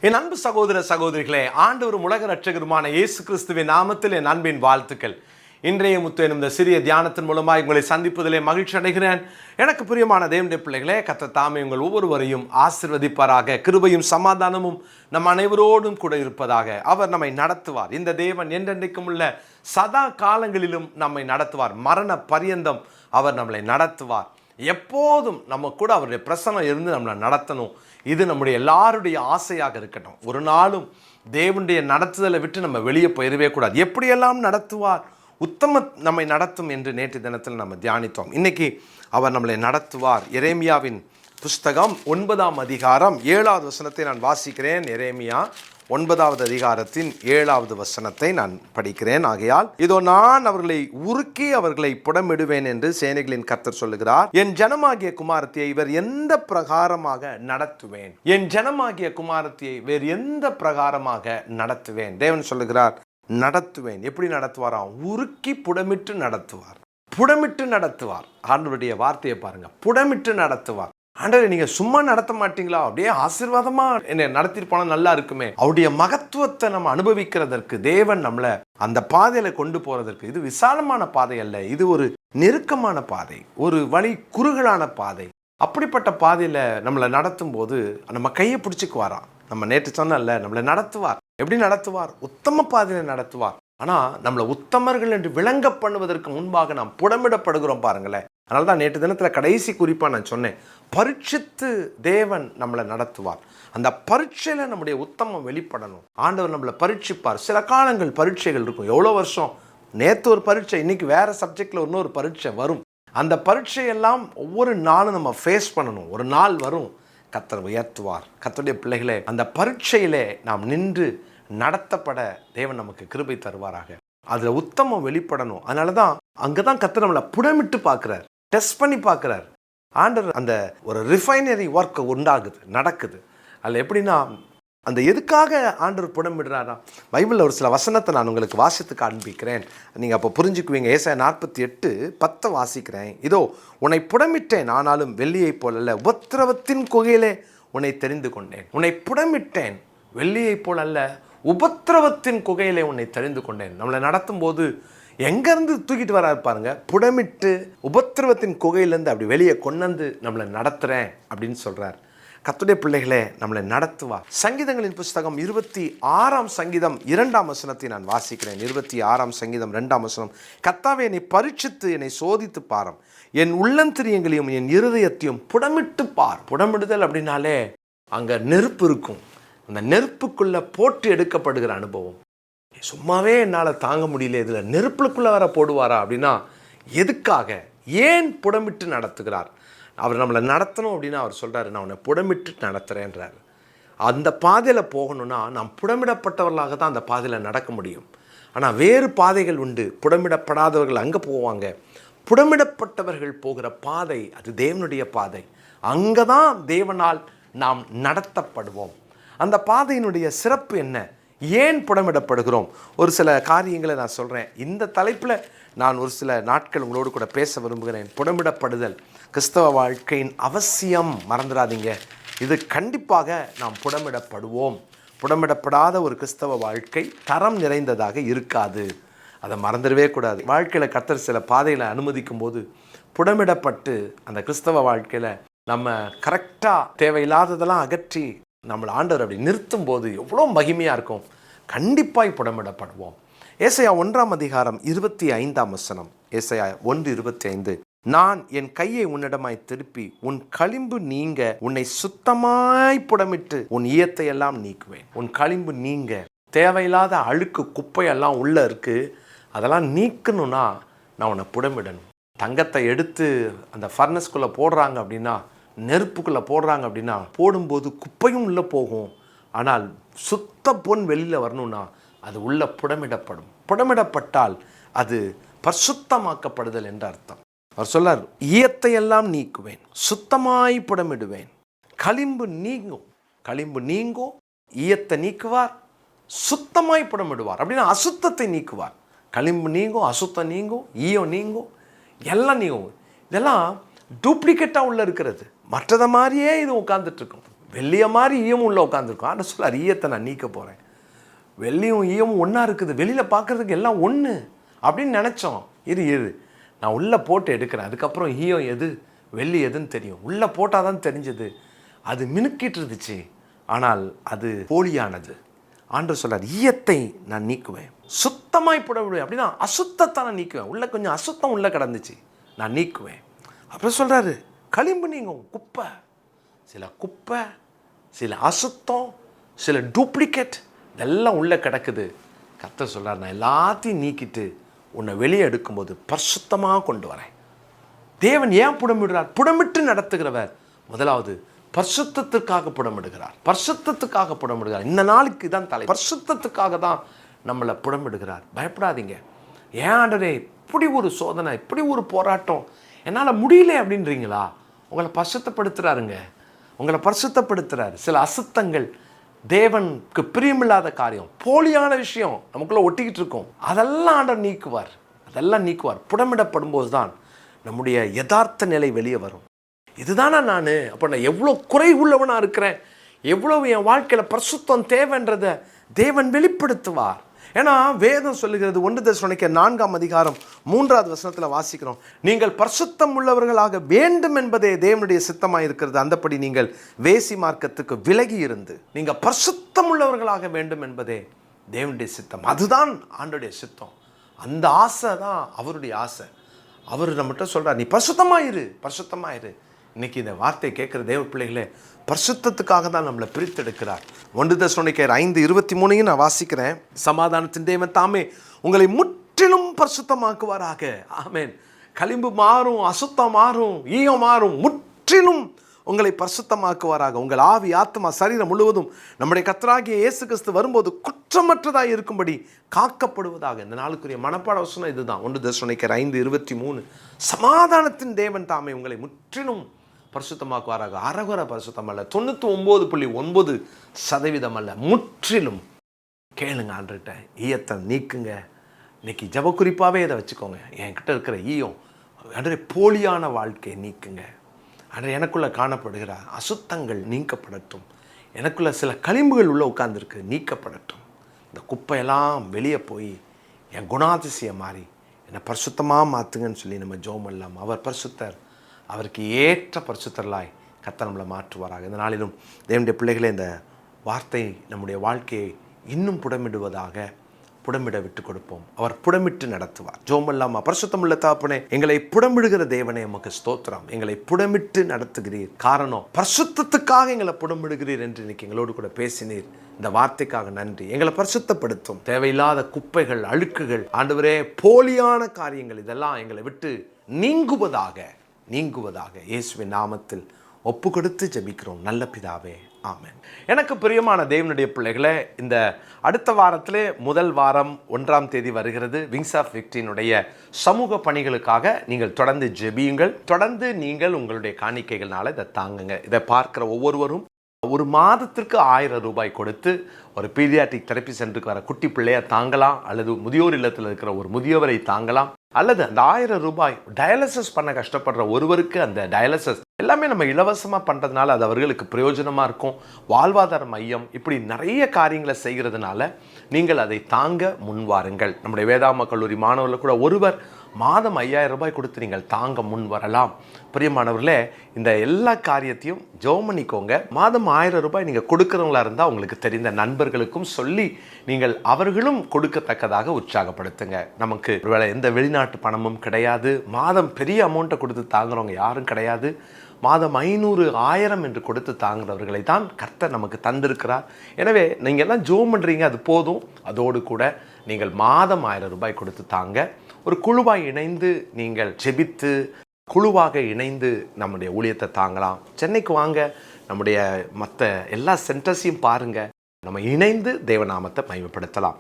என் அன்பு சகோதர சகோதரிகளே, ஆண்டவரும் உலக ரட்சகருமான இயேசு கிறிஸ்துவின் நாமத்தில் என் அன்பின் வாழ்த்துக்கள். இன்றைய முத்து எனும் இந்த சிறிய தியானத்தின் மூலமாக உங்களை சந்திப்பதிலே மகிழ்ச்சி அடைகிறேன். எனக்கு பிரியமான தேவனுடைய பிள்ளைகளே, கர்த்தர் தாமே உங்கள் ஒவ்வொருவரையும் ஆசீர்வதிப்பாராக. கிருபையும் சமாதானமும் நம் அனைவரோடும் கூட இருப்பதாக. அவர் நம்மை நடத்துவார். இந்த தேவன் என்றென்றைக்கும் உள்ள சதா காலங்களிலும் நம்மை நடத்துவார். மரண பரியந்தம் அவர் நம்மளை நடத்துவார். எப்போதும் நம்ம கூட அவருடைய பிரசன்னம் இருந்து நம்மளை நடத்தணும். இது நம்முடைய எல்லாருடைய ஆசையாக இருக்கட்டும். ஒரு நாளும் தேவனுடைய நடத்துதலை விட்டு நம்ம வெளியே போயிடவே கூடாது. எப்படியெல்லாம் நடத்துவார், உத்தம நம்மை நடத்தும் என்று நேற்று தினத்தில் நம்ம தியானித்தோம். இன்னைக்கு அவர் நம்மளை நடத்துவார். எரேமியாவின் புஸ்தகம் 9ஆம் அதிகாரம் 7வது வசனத்தை நான் வாசிக்கிறேன். எரேமியா 9வது அதிகாரத்தின் 7வது வசனத்தை நான் படிக்கிறேன். ஆகையால் இதோ நான் அவர்களை உருக்கி அவர்களை புடமிடுவேன் என்று சேனைகளின் கர்த்தர் சொல்லுகிறார். என் ஜனமாகிய குமாரத்தியை இவர் எந்த பிரகாரமாக நடத்துவேன், என் ஜனமாகிய குமாரத்தியை வேறு எந்த பிரகாரமாக நடத்துவேன். தேவன் சொல்லுகிறார், நடத்துவேன். எப்படி நடத்துவாராம்? உருக்கி புடமிட்டு நடத்துவார். புடமிட்டு நடத்துவார். ஆண்டவருடைய வார்த்தையை பாருங்க, புடமிட்டு நடத்துவார். ஆண்டவரே, நீங்க சும்மா நடத்த மாட்டீங்களா? அப்படியே ஆசீர்வாதமா என்ன நடத்திருப்பான நல்லா இருக்குமே. அவருடைய மகத்துவத்தை நம்ம அனுபவிக்கிறதற்கு தேவன் நம்மளை அந்த பாதையில கொண்டு போறதற்கு, இது விசாலமான பாதை அல்ல, இது ஒரு நெருக்கமான பாதை, ஒரு வழி குறுகலான பாதை. அப்படிப்பட்ட பாதையில நம்மளை நடத்தும் போது நம்ம கையை பிடிச்சிக்குவாராம். நம்ம நேற்று சொன்னல, நம்மளை நடத்துவார். எப்படி நடத்துவார்? உத்தம பாதையில நடத்துவார். ஆனா நம்மளை உத்தமர்கள் என்று விளங்க பண்ணுவதற்கு முன்பாக நாம் புடமிடப்படுகிறோம் பாருங்களேன். அதனால தான் நேற்று தினத்தில் கடைசி குறிப்பாக நான் சொன்னேன், பரீட்சித்து தேவன் நம்மளை நடத்துவார். அந்த பரீட்சையில் நம்முடைய உத்தமம் வெளிப்படணும். ஆண்டவர் நம்மளை பரீட்சிப்பார். சில காலங்கள் பரீட்சைகள் இருக்கும். எவ்வளோ வருஷம், நேற்று ஒரு பரீட்சை, இன்னைக்கு வேற சப்ஜெக்டில் இன்னொரு பரீட்சை வரும். அந்த பரீட்சையெல்லாம் ஒவ்வொரு நாளும் நம்ம ஃபேஸ் பண்ணணும். ஒரு நாள் வரும், கர்த்தர் உயர்த்துவார். கர்த்தருடைய பிள்ளைகளே, அந்த பரீட்சையிலே நாம் நின்று நடத்தப்பட தேவன் நமக்கு கிருபை தருவாராக. அதில் உத்தமம் வெளிப்படணும். அதனால தான் அங்கே தான் கர்த்தர் நம்மளை புடமிட்டு பார்க்குறார், டெஸ்ட் பண்ணி பார்க்குறார். ஆண்டவர் அந்த ஒரு ரிஃபைனரி ஒர்க் உண்டாகுது, நடக்குது. அதில் எப்படின்னா, அந்த எதுக்காக ஆண்டவர் புடமிடுறாரா? பைபிளில் ஒரு சில வசனத்தை நான் உங்களுக்கு வாசித்து காண்பிக்கிறேன், நீங்கள் அப்போ புரிஞ்சுக்குவீங்க. ஏசாயா 48:10 வாசிக்கிறேன். இதோ உன்னை புடமிட்டேன், ஆனாலும் வெள்ளியைப் போலல்ல, உபத்திரவத்தின் குகையிலே உன்னை தெரிந்து கொண்டேன். உன்னை புடமிட்டேன், வெள்ளியைப் போல் அல்ல, உபத்திரவத்தின் குகையிலே உன்னை தெரிந்து கொண்டேன். நம்மளை நடத்தும் போது எங்கேருந்து தூக்கிட்டு வர இருப்பாருங்க, புடமிட்டு உபத்திரவத்தின் குகையிலேருந்து அப்படி வெளியே கொண்டு நம்மளை நடத்துகிறேன் அப்படின்னு சொல்கிறார். கர்த்தருடைய பிள்ளைகளே, நம்மளை நடத்துவார். சங்கீதங்களின் புஸ்தகம் 26ஆம் சங்கீதம் 2ஆம் வசனத்தை நான் வாசிக்கிறேன். 26ஆம் சங்கீதம் 2ஆம் வசனம், கர்த்தாவே, என்னை பரீட்சித்து என்னை சோதித்து பாரும், என் உள்ளந்திரியங்களையும் என் இருதயத்தையும் புடமிட்டு பார். புடமிடுதல் அப்படின்னாலே அங்கே நெருப்பு இருக்கும். அந்த நெருப்புக்குள்ளே போட்டு எடுக்கப்படுகிற அனுபவம். சும்மாவே என்னால் தாங்க முடியல, இதில் நெருப்புக்குள்ளே வர போடுவாரா அப்படின்னா, எதுக்காக, ஏன் புடமிட்டு நடத்துகிறார்? அவர் நம்மளை நடத்தணும் அப்படின்னா அவர் சொல்கிறாரு, நான் உன்னை புடமிட்டு நடத்துகிறேன்றார். அந்த பாதையில் போகணும்னா நாம் புடமிடப்பட்டவர்களாக தான் அந்த பாதையில் நடக்க முடியும். ஆனால் வேறு பாதைகள் உண்டு. புடமிடப்படாதவர்கள் அங்கே போவாங்க. புடமிடப்பட்டவர்கள் போகிற பாதை அது தேவனுடைய பாதை. அங்கே தான் தேவனால் நாம் நடத்தப்படுவோம். அந்த பாதையினுடைய சிறப்பு என்ன? ஏன் புடமிடப்படுகிறோம்? ஒரு சில காரியங்களை நான் சொல்கிறேன். இந்த தலைப்பில் நான் ஒரு சில நாட்கள் உங்களோடு கூட பேச விரும்புகிறேன். புடமிடப்படுதல் கிறிஸ்தவ வாழ்க்கையின் அவசியம், மறந்துடாதீங்க. இது கண்டிப்பாக நாம் புடமிடப்படுவோம். புடமிடப்படாத ஒரு கிறிஸ்தவ வாழ்க்கை தரம் நிறைந்ததாக இருக்காது. அதை மறந்துடவே கூடாது. வாழ்க்கையில் கர்த்தர் சில பாதைகளை அனுமதிக்கும் போது புடமிடப்பட்டு அந்த கிறிஸ்தவ வாழ்க்கையில் நம்ம கரெக்டாக தேவையில்லாததெல்லாம் அகற்றி நம்மளை ஆண்டவர் அப்படி நிறுத்தும் போது எவ்வளோ மகிமையாக இருக்கும். கண்டிப்பாய் புடமிடப்படுவோம். ஏசாயா 1ஆம் அதிகாரம் 25ஆம் வசனம். ஏசாயா 1:25, நான் என் கையை உன்னிடமாய் திருப்பி உன் களிம்பு நீங்க உன்னை சுத்தமாய் புடமிட்டு உன் ஈயத்தை எல்லாம் நீக்குவேன். உன் களிம்பு நீங்க, தேவையில்லாத அழுக்கு குப்பையெல்லாம் உள்ளே இருக்குது, அதெல்லாம் நீக்கணும்னா நான் உன்னை புடமிடணும். தங்கத்தை எடுத்து அந்த ஃபர்னஸ்குள்ளே போடுறாங்க அப்படின்னா, நெருப்புக்குள்ளே போடுறாங்க அப்படின்னா, போடும்போது குப்பையும் உள்ளே போகும். ஆனால் சுத்த பொன் வெளியில் வரணும்னா அது உள்ளே புடமிடப்படும். புடமிடப்பட்டால் அது பரிசுத்தமாக்கப்படுதல் என்ற அர்த்தம். அவர் சொல்லார், ஈயத்தை எல்லாம் நீக்குவேன், சுத்தமாய் புடமிடுவேன். களிம்பு நீங்கும், களிம்பு நீங்கும், ஈயத்தை நீக்குவார், சுத்தமாய் புடமிடுவார். அப்படின்னா அசுத்தத்தை நீக்குவார். களிம்பு நீங்கும், அசுத்தம் நீங்கும், ஈயம் நீங்கும், எல்லாம் நீங்கும். இதெல்லாம் டூப்ளிகேட்டாக உள்ள இருக்கிறது. மற்றதை மாதிரியே இது உட்கார்ந்துட்டு இருக்கும். வெள்ளிய மாதிரி ஈயமும் உள்ளே உட்காந்துருக்கும். ஆனால் சொல்ல ஈயத்தை நான் நீக்க போகிறேன். வெள்ளியும் ஈயமும் ஒன்றா இருக்குது, வெளியில் பார்க்குறதுக்கு எல்லாம் ஒன்று அப்படின்னு நினச்சோம். இரு நான் உள்ளே போட்டு எடுக்கிறேன், அதுக்கப்புறம் ஈயம் எது வெள்ளி எதுன்னு தெரியும். உள்ளே போட்டால் தான் தெரிஞ்சது. அது மினுக்கிட்டு இருந்துச்சு, ஆனால் அது போலியானது. ஆண்டவர் சொல்றார், ஈயத்தை நான் நீக்குவேன், சுத்தமாய் புட விடுவேன். அப்படின்னா அசுத்தத்தை நான் நீக்குவேன். உள்ள கொஞ்சம் அசுத்தம் உள்ளே கிடந்துச்சு, நான் நீக்குவேன். அப்புறம் சொல்கிறாரு, களிம்பு நீங்கும். குப்பை, சில அசுத்தம், சில டூப்ளிகேட் இதெல்லாம் உள்ளே கிடக்குது. கர்த்தர் சொல்கிறார், நான் எல்லாத்தையும் நீக்கிட்டு உன்னை வெளியே எடுக்கும்போது பரிசுத்தமாக கொண்டு வரேன். தேவன் ஏன் புடமிடுறார்? புடமிட்டு நடத்துகிறவர். முதலாவது பரிசுத்தத்துக்காக புடமிடுகிறார். பரிசுத்தத்துக்காக புடமிடுகிறார். இந்த நாளுக்கு தான் தலை, பரிசுத்தத்துக்காக தான் நம்மளை புடமிடுகிறார். பயப்படாதீங்க. ஏன் ஆண்டவரே இப்படி ஒரு சோதனை, இப்படி ஒரு போராட்டம், என்னால் முடியல அப்படின்றீங்களா? உங்களை பரிசுத்தப்படுத்துகிறாருங்க, உங்களை பரிசுத்தப்படுத்துகிறார். சில அசுத்தங்கள், தேவனுக்கு பிரியமில்லாத காரியம், போலியான விஷயம் நமக்குள்ளே ஒட்டிக்கிட்டு இருக்கும், அதெல்லாம் ஆண்டவர் நீக்குவார். அதெல்லாம் நீக்குவார். புடமிடப்படும் போது தான் நம்முடைய யதார்த்த நிலை வெளியே வரும். இதுதானா நான்? அப்போ நான் எவ்வளோ குறை உள்ளவனாக இருக்கிறேன், எவ்வளவு என் வாழ்க்கையில் பரிசுத்தம் தேவைன்றதை தேவன் வெளிப்படுத்துவார். ஏன்னா வேதம் சொல்லுகிறது, 1 தெசலோனிக்கேயர் 4ஆம் அதிகாரம் 3வது வசனத்தில் வாசிக்கிறோம், நீங்கள் பரிசுத்தம் உள்ளவர்களாக வேண்டும் என்பதே தேவனுடைய சித்தமாக இருக்கிறது. அந்தபடி நீங்கள் வேசி மார்க்கத்துக்கு விலகி இருந்து நீங்கள் பரிசுத்தம் உள்ளவர்களாக வேண்டும் என்பதே தேவனுடைய சித்தம். அதுதான் ஆண்டோடைய சித்தம். அந்த ஆசை தான் அவருடைய ஆசை. அவர் நம்மகிட்ட சொல்கிறார், நீ பரிசுத்தமாயிரு. இன்னைக்கு இந்த வார்த்தை கேட்குற தேவ பிள்ளைகளே, பரிசுத்தத்துக்காக தான் நம்மளை பிரித்தெடுக்கிறார். 1 தெசலோனிக்கேயர் 5:23 நான் வாசிக்கிறேன். சமாதானத்தின் தேவன் தாமே உங்களை முற்றிலும் பரிசுத்தமாக்குவாராக. ஆமென். களிம்பு மாறும், அசுத்தம் மாறும், ஈயம் மாறும், முற்றிலும் உங்களை பரிசுத்தமாக்குவாராக. உங்கள் ஆவி, ஆத்மா, சரீரம் முழுவதும் நம்முடைய கர்த்தராகிய இயேசு கிறிஸ்து வரும்போது குற்றமற்றதாக இருக்கும்படி காக்கப்படுவதாக. இந்த நாளுக்குரிய மனப்பாட வசனம் இதுதான். 1 தெசலோனிக்கேயர் 5:23. சமாதானத்தின் தேவன் தாமே உங்களை முற்றிலும் பரிசுத்தமாக்குவாராக. அரகுர பரிசுத்தம் அல்ல, 99.9% அல்ல, முற்றிலும். கேளுங்க ஆண்டவர்கிட்ட, ஈயத்தை நீக்குங்க. இன்னைக்கு ஜப குறிப்பாகவே இதை வச்சுக்கோங்க. என்கிட்ட இருக்கிற ஈயம் ஆண்டவரே, போலியான வாழ்க்கையை நீக்குங்க. ஆண்டவரே, எனக்குள்ளே காணப்படுகிற அசுத்தங்கள் நீக்கப்படட்டும். எனக்குள்ள சில களிம்புகள் உள்ளே உட்கார்ந்துருக்கு, நீக்கப்படட்டும். இந்த குப்பையெல்லாம் வெளியே போய் என் குணாதிசயம் மாறி என்னை பரிசுத்தமாக மாற்றுங்கன்னு சொல்லி நம்ம ஜெபம் பண்ணலாம். அவர் பரிசுத்தர், அவருக்கு ஏற்ற பரிசுத்தர்களாய் கர்த்தர் நம்மளை மாற்றுவாராக. இந்த நாளிலும் தேவனுடைய பிள்ளைகளே, இந்த வார்த்தை நம்முடைய வாழ்க்கையை இன்னும் புடமிட விட்டு கொடுப்போம். அவர் புடமிட்டு நடத்துவார். ஜெபம் பண்ணலாமா? பரிசுத்தமுள்ள தகப்பனே, எங்களை புடமிடுகிற தேவனே உமக்கு ஸ்தோத்திரம். எங்களை புடமிட்டு நடத்துகிறீர். காரணம், பரிசுத்தத்துக்காக எங்களை புடமிடுகிறீர் என்று இன்னைக்கு எங்களோடு கூட பேசினீர். இந்த வார்த்தைக்காக நன்றி. எங்களை பரிசுத்தப்படுத்தும். தேவையில்லாத குப்பைகள், அழுக்குகள், ஆண்டவரே, போலியான காரியங்கள், இதெல்லாம் எங்களை விட்டு நீங்குவதாக இயேசுவின் நாமத்தில் ஒப்பு கொடுத்து ஜெபிக்கிறோம் நல்ல பிதாவே, ஆமென். எனக்கு பிரியமான தேவனுடைய பிள்ளைகளே, இந்த அடுத்த வாரத்திலே முதல் வாரம் 1ஆம் தேதி வருகிறது. விங்ஸ் ஆஃப் விக்டரியினுடைய சமூக பணிகளுக்காக நீங்கள் தொடர்ந்து ஜெபியுங்கள். தொடர்ந்து நீங்கள் உங்களுடைய காணிக்கைகள்னால இதை தாங்குங்க. இதை பார்க்கிற ஒவ்வொருவரும் ஒரு மாதத்திற்கு 1000 ரூபாய் கொடுத்து ஒரு பீடியாட்ரிக் தெரப்பி சென்டருக்கு வர குட்டி பிள்ளையை தாங்கலாம், அல்லது முதியோர் இல்லத்தில் இருக்கிற ஒரு முதியவரை தாங்கலாம், அல்லது அந்த 1000 ரூபாய் டயாலிசிஸ் பண்ண கஷ்டப்படுற ஒருவருக்கு அந்த டயாலிசிஸ் எல்லாமே நம்ம இலவசமாக பண்ணுறதுனால அது அவர்களுக்கு பிரயோஜனமாக இருக்கும். வாழ்வாதார மையம், இப்படி நிறைய காரியங்களை செய்கிறதுனால நீங்கள் அதை தாங்க முன்வாருங்கள். நம்முடைய வேதாம கல்லூரி மாணவர்கள் கூட ஒருவர் மாதம் 5000 ரூபாய் கொடுத்து நீங்கள் தாங்க முன் வரலாம். பிரியமானவர்களே, இந்த எல்லா காரியத்தையும் ஜெபம் பண்ணிக்கோங்க. மாதம் 1000 ரூபாய் நீங்கள் கொடுக்குறவங்களா இருந்தால் உங்களுக்கு தெரிந்த நண்பர்களுக்கும் சொல்லி நீங்கள் அவர்களும் கொடுக்கத்தக்கதாக உற்சாகப்படுத்துங்க. நமக்கு ஒருவேளை எந்த வெளிநாட்டு பணமும் கிடையாது, மாதம் பெரிய அமௌண்ட்டை கொடுத்து தாங்குறவங்க யாரும் கிடையாது. மாதம் 500, 1000 என்று கொடுத்து தாங்குறவர்களை தான் கர்த்தர் நமக்கு தந்திருக்கிறார். எனவே நீங்கள் எல்லாம் ஜெபம் பண்ணுறீங்க, அது போதும். அதோடு கூட நீங்கள் மாதம் 1000 ரூபாய் கொடுத்து தாங்க. ஒரு குழுவாக இணைந்து நீங்கள் ஜெபித்து குழுவாக இணைந்து நம்முடைய ஊழியத்தை தாங்கலாம். சென்னைக்கு வாங்க, நம்முடைய மற்ற எல்லா சென்டர்ஸையும் பாருங்க. நம்ம இணைந்து தேவநாமத்தை மகிமைப்படுத்தலாம்.